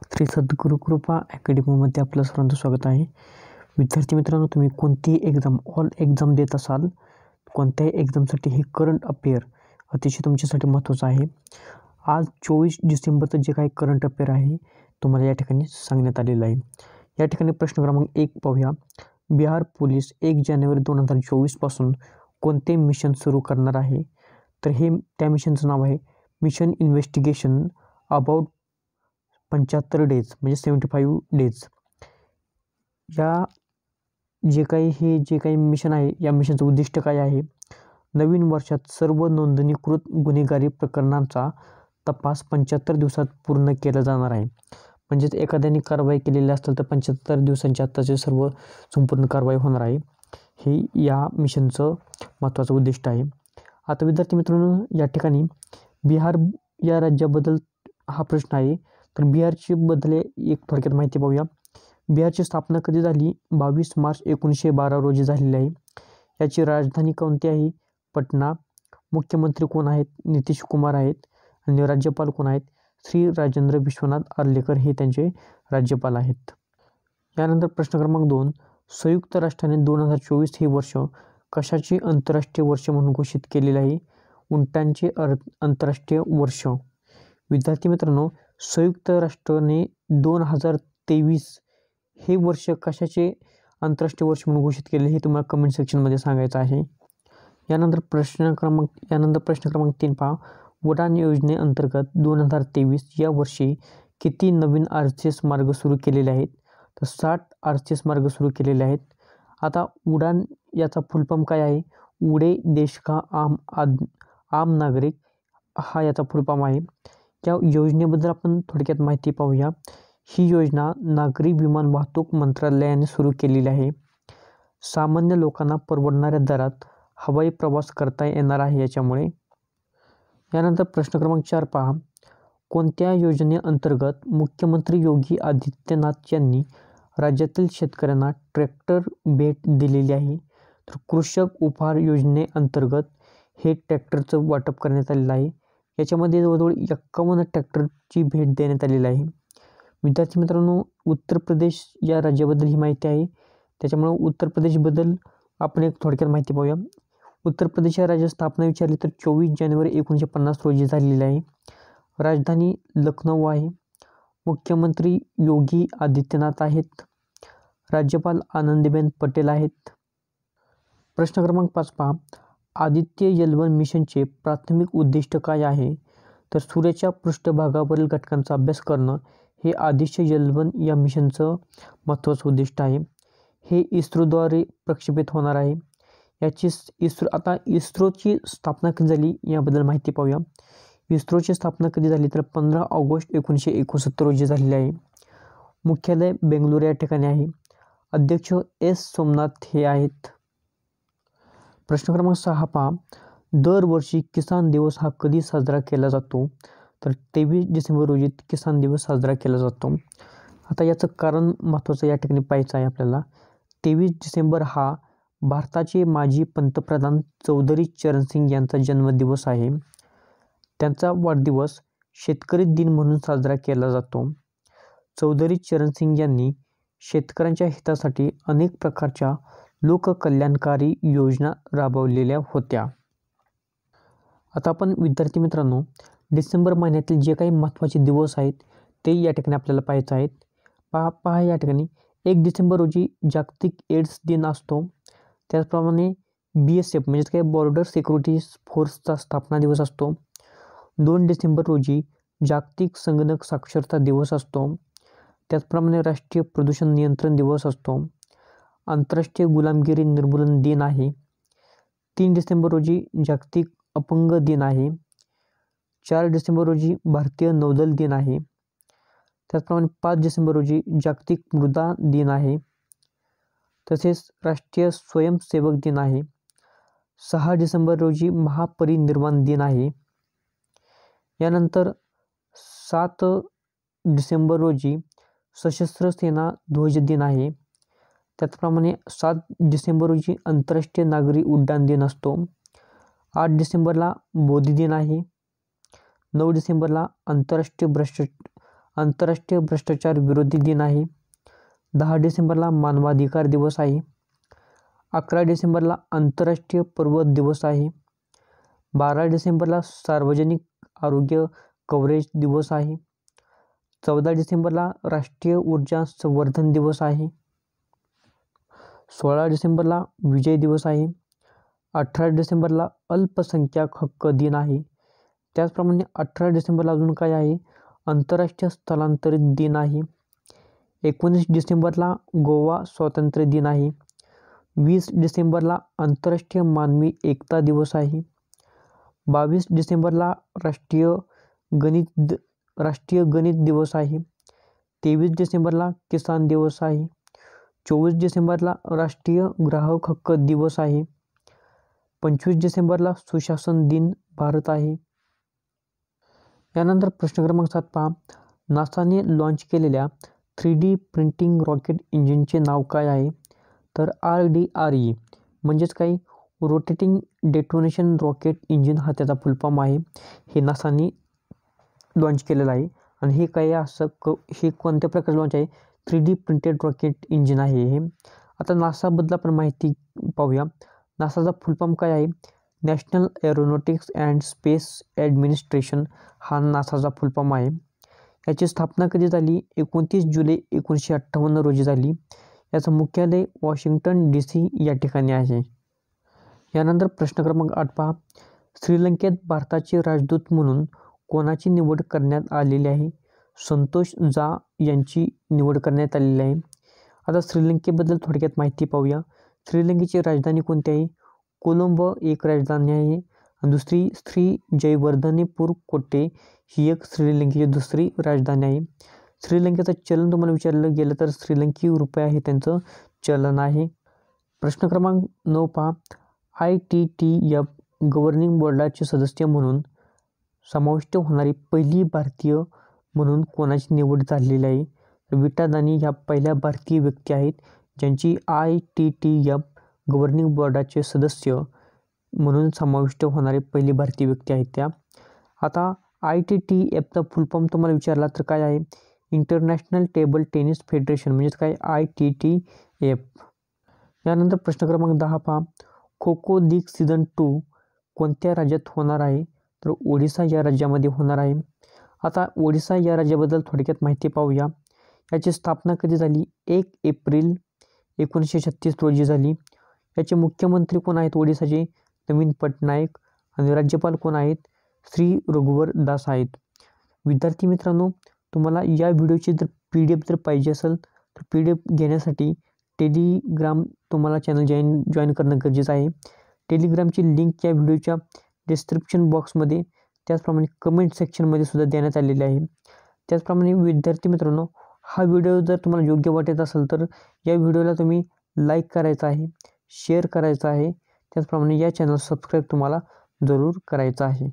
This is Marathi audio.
श्री सद्गुरू कृपा अकॅडमीमध्ये आपलं सर्वांचं स्वागत आहे. विद्यार्थी मित्रांनो, तुम्ही कोणतीही ऑल एक्झाम देत असाल, कोणत्याही एक्झामसाठी हे करंट अफेअर अतिशय तुमच्यासाठी महत्त्वाचं आहे. आज 24 डिसेंबरचं जे काही करंट अफेअर आहे तुम्हाला या ठिकाणी सांगण्यात आलेलं आहे. या ठिकाणी प्रश्न क्रमांक 1 पाहूया. बिहार पोलीस 1 जानेवारी 2024 पासून कोणते मिशन सुरू करणार आहे? तर हे त्या मिशनचं नाव आहे मिशन इन्व्हेस्टिगेशन अबाउट 75 डेज म्हणजे 75 डेज. या जे काही मिशन आहे, या मिशनचं उद्दिष्ट काय आहे? नवीन वर्षात सर्व नोंदणीकृत गुन्हेगारी प्रकरणांचा तपास 75 दिवसात पूर्ण केला जाणार आहे. म्हणजेच एखाद्याने कारवाई केलेली असेल तर 75 दिवसांच्या आत्ताचे सर्व संपूर्ण कारवाई होणार आहे. हे या मिशनचं महत्त्वाचं उद्दिष्ट आहे. आता विद्यार्थी मित्रांनो, या ठिकाणी बिहार या राज्याबद्दल हा प्रश्न आहे. तर बिहारची बद्दल एक थोडक्यात माहिती पाहूया. बिहारची स्थापना कधी झाली? 22 मार्च 1912 रोजी झालेली आहे. याची राजधानी कोणती आहे? पटना. मुख्यमंत्री कोण आहेत? नितीश कुमार आहेत. आणि राज्यपाल कोण आहेत? श्री राजेंद्र विश्वनाथ आर्लेकर हे त्यांचे राज्यपाल आहेत. यानंतर प्रश्न क्रमांक 2. संयुक्त राष्ट्राने 2024 हे वर्ष कशाचे आंतरराष्ट्रीय वर्ष म्हणून घोषित केलेले आहे? उंटांचे आंतरराष्ट्रीय वर्ष. विद्यार्थी मित्रांनो, संयुक्त राष्ट्राने 2023 हे वर्ष कशाचे आंतरराष्ट्रीय वर्ष म्हणून घोषित केले हे तुम्हाला कमेंट सेक्शनमध्ये सांगायचं आहे. यानंतर प्रश्न क्रमांक 3 पहा. उडान योजनेअंतर्गत 2023 या वर्षी किती नवीन आरसीएस मार्ग सुरू केलेले आहेत? तर 60 आरसीएस मार्ग सुरू केलेले आहेत. आता उडान याचा फुलफॉर्म काय आहे? उडे देश का आम नागरिक हा याचा फुलफॉर्म आहे. या योजनेबद्दल आपण थोडक्यात माहिती पाहूया. ही योजना नागरी विमान वाहतूक मंत्रालयाने सुरू केलेली आहे. सामान्य लोकांना परवडणाऱ्या दरात हवाई प्रवास करता येणार आहे याच्यामुळे. यानंतर प्रश्न क्रमांक 4 पहा. कोणत्या योजनेअंतर्गत मुख्यमंत्री योगी आदित्यनाथ यांनी राज्यातील शेतकऱ्यांना ट्रॅक्टर भेट दिलेली आहे? तर कृषक उपहार योजनेअंतर्गत हे ट्रॅक्टरचं वाटप करण्यात आलेलं आहे. याच्यामध्ये जवळजवळ 51 ट्रॅक्टरची भेट देण्यात आलेली आहे. विद्यार्थी मित्रांनो, उत्तर प्रदेश या राज्याबद्दल ही माहिती आहे. त्याच्यामुळे उत्तर प्रदेशबद्दल आपण एक थोडक्यात माहिती पाहूया. उत्तर प्रदेश या राज्याची स्थापना विचारली तर 24 जानेवारी 1950 रोजी झालेली आहे. राजधानी लखनौ आहे. मुख्यमंत्री योगी आदित्यनाथ आहेत. राज्यपाल आनंदीबेन पटेल आहेत. प्रश्न क्रमांक 5 पहा. आदित्य एल1 मिशनचे प्राथमिक उद्दिष्ट काय आहे? तर सूर्याच्या पृष्ठभागावरील घटकांचा अभ्यास करणं हे आदित्य एल1 या मिशनचं महत्त्वाचं उद्दिष्ट आहे. हे इस्रोद्वारे प्रक्षेपित होणार आहे. इस्रोची स्थापना कधी झाली याबद्दल माहिती पाहूया. इस्रोची स्थापना कधी झाली तर 15 ऑगस्ट 1969 रोजी झालेली आहे. मुख्यालय बेंगळुरू या ठिकाणी आहे. अध्यक्ष एस सोमनाथ हे आहेत. प्रश्न क्रमांक 6 पहा. दरवर्षी किसान दिवस हा कधी साजरा केला जातो? तर 23 डिसेंबर रोजी किसान दिवस साजरा केला जातो. आता याचं कारण महत्त्वाचं या ठिकाणी पाहायचं आहे आपल्याला. 23 डिसेंबर हा भारताचे माजी पंतप्रधान चौधरी चरण सिंग यांचा जन्मदिवस आहे. त्यांचा वाढदिवस शेतकरी दिन म्हणून साजरा केला जातो. चौधरी चरण सिंग यांनी शेतकऱ्यांच्या हितासाठी अनेक प्रकारच्या लोककल्याणकारी योजना राबवलेल्या होत्या. आता आपण विद्यार्थी मित्रांनो, डिसेंबर महिन्यातील जे काही महत्त्वाचे दिवस आहेत ते या ठिकाणी आपल्याला पाहायचं आहेत. पहा या ठिकाणी 1 डिसेंबर रोजी जागतिक एड्स दिन असतो. त्याचप्रमाणे BSF म्हणजे काय बॉर्डर सिक्युरिटी फोर्सचा स्थापना दिवस असतो. 2 डिसेंबर रोजी जागतिक संगणक साक्षरता दिवस असतो. त्याचप्रमाणे राष्ट्रीय प्रदूषण नियंत्रण दिवस असतो. आंतरराष्ट्रीय गुलामगिरी निर्मूलन दिन आहे. 3 डिसेंबर रोजी जागतिक अपंग दिन आहे. 4 डिसेंबर रोजी भारतीय नौदल दिन आहे. त्याचप्रमाणे 5 डिसेंबर रोजी जागतिक मृदा दिन आहे. तसेच राष्ट्रीय स्वयंसेवक दिन आहे. 6 डिसेंबर रोजी महापरिनिर्वाण दिन आहे. यानंतर 7 डिसेंबर रोजी सशस्त्र सेना ध्वज दिन आहे. त्याचप्रमाणे 7 डिसेंबर रोजी आंतरराष्ट्रीय नागरी उड्डाण दिन असतो. 8 डिसेंबरला बोधी दिन आहे. 9 डिसेंबरला आंतरराष्ट्रीय भ्रष्टाचार विरोधी दिन आहे. 10 डिसेंबरला मानवाधिकार दिवस आहे. 11 डिसेंबरला आंतरराष्ट्रीय पर्वत दिवस आहे. 12 डिसेंबरला सार्वजनिक आरोग्य कव्हरेज दिवस आहे. 14 डिसेंबरला राष्ट्रीय ऊर्जा संवर्धन दिवस आहे. 16 डिसेंबरला विजय दिवस आहे. 18 डिसेंबरला अल्पसंख्याक हक्क दिन आहे. त्याचप्रमाणे 18 डिसेंबरला अजून काय आहे, आंतरराष्ट्रीय स्थलांतरित दिन आहे. 19 डिसेंबरला गोवा स्वातंत्र्य दिन आहे. 20 डिसेंबरला आंतरराष्ट्रीय मानवी एकता दिवस आहे. 22 डिसेंबरला राष्ट्रीय गणित दिवस आहे. 23 डिसेंबरला किसान दिवस आहे. 24 डिसेंबरला राष्ट्रीय ग्राहक हक्क दिवस आहे. 25 डिसेंबरला सुशासन दिन भारत आहे. यानंतर प्रश्न क्रमांक 7 पहा. नासाने लॉन्च केलेल्या 3D प्रिंटिंग रॉकेट इंजिनचे नाव काय आहे? तर RDRE म्हणजेच काही रोटेटिंग डेटोनेशन रॉकेट इंजिन हा त्याचा फुल फॉर्म आहे. हे नासाने लॉन्च केलेलं आहे. आणि हे काय असं हे कोणत्या प्रकारचं लॉन्च आहे? 3D प्रिंटेड रॉकेट इंजिन आहे हे. आता नासाबद्दल आपण माहिती पाहूया. नासाचा फुल फॉर्म काय आहे? National aeronautics and space administration हा नासाचा फुल फॉर्म आहे. याची स्थापना कधी झाली? 29 जुलै 1958 रोजी झाली. याचं मुख्यालय वॉशिंग्टन DC या ठिकाणी आहे. यानंतर प्रश्न क्रमांक 8 पहा. श्रीलंकेत भारताचे राजदूत म्हणून कोणाची निवड करण्यात आलेली आहे? संतोष झा यांची निवड करण्यात आलेली आहे. आता श्रीलंकेबद्दल थोडक्यात माहिती पाहूया. श्रीलंकेची राजधानी कोणती आहे? कोलंबो एक राजधानी आहे. आणि दुसरी श्री जयवर्धनेपूर कोटे ही एक श्रीलंकेची दुसरी राजधानी आहे. श्रीलंकेचं चलन तुम्हाला विचारलं गेलं तर श्रीलंकी रुपया हे त्यांचं चलन आहे. प्रश्न क्रमांक 9 पहा. ITTF गव्हर्निंग बोर्डाचे सदस्य म्हणून समाविष्ट होणारी पहिली भारतीय म्हणून कोणाची निवड झालेली आहे? विटा दानी ह्या पहिल्या भारतीय व्यक्ती आहेत ज्यांची ITTF गव्हर्निंग बोर्डाचे सदस्य म्हणून समाविष्ट होणारी पहिली भारतीय व्यक्ती आहेत त्या. आता ITTFचा फुल फॉर्म तुम्हाला विचारला तर काय आहे? इंटरनॅशनल टेबल टेनिस फेडरेशन म्हणजेच काय? ITTF. यानंतर प्रश्न क्रमांक 10 पहा. खो खो लीग सीझन 2 कोणत्या राज्यात होणार आहे? तर ओडिसा या राज्यामध्ये होणार आहे. आता ओडिसा या राज्याबद्दल थोडक्यात माहिती पाहूया. याची स्थापना कधी झाली? 1 एप्रिल 1936 रोजी झाली. याचे मुख्यमंत्री कोण आहेत ओडिसाचे? नवीन पटनायक. आणि राज्यपाल कोण आहेत? श्री रघुवर दास आहेत. विद्यार्थी मित्रांनो, तुम्हाला या व्हिडिओची जर PDF जर पाहिजे असेल तर PDF घेण्यासाठी टेलिग्राम तुम्हाला चॅनल जॉईन करणं गरजेचं आहे. टेलिग्रामची लिंक या व्हिडिओच्या डिस्क्रिप्शन बॉक्समध्ये त्याचप्रमाणे कमेंट सेक्शनमध्ये सुद्धा देण्यात आलेले आहे. त्याचप्रमाणे विद्यार्थी मित्रांनो, हा व्हिडिओ जर तुम्हाला योग्य वाटत असेल तर या व्हिडिओला तुम्ही लाईक करायचा आहे, शेअर करायचा आहे. त्याचप्रमाणे या चॅनल सबस्क्राईब तुम्हाला जरूर करायचं आहे.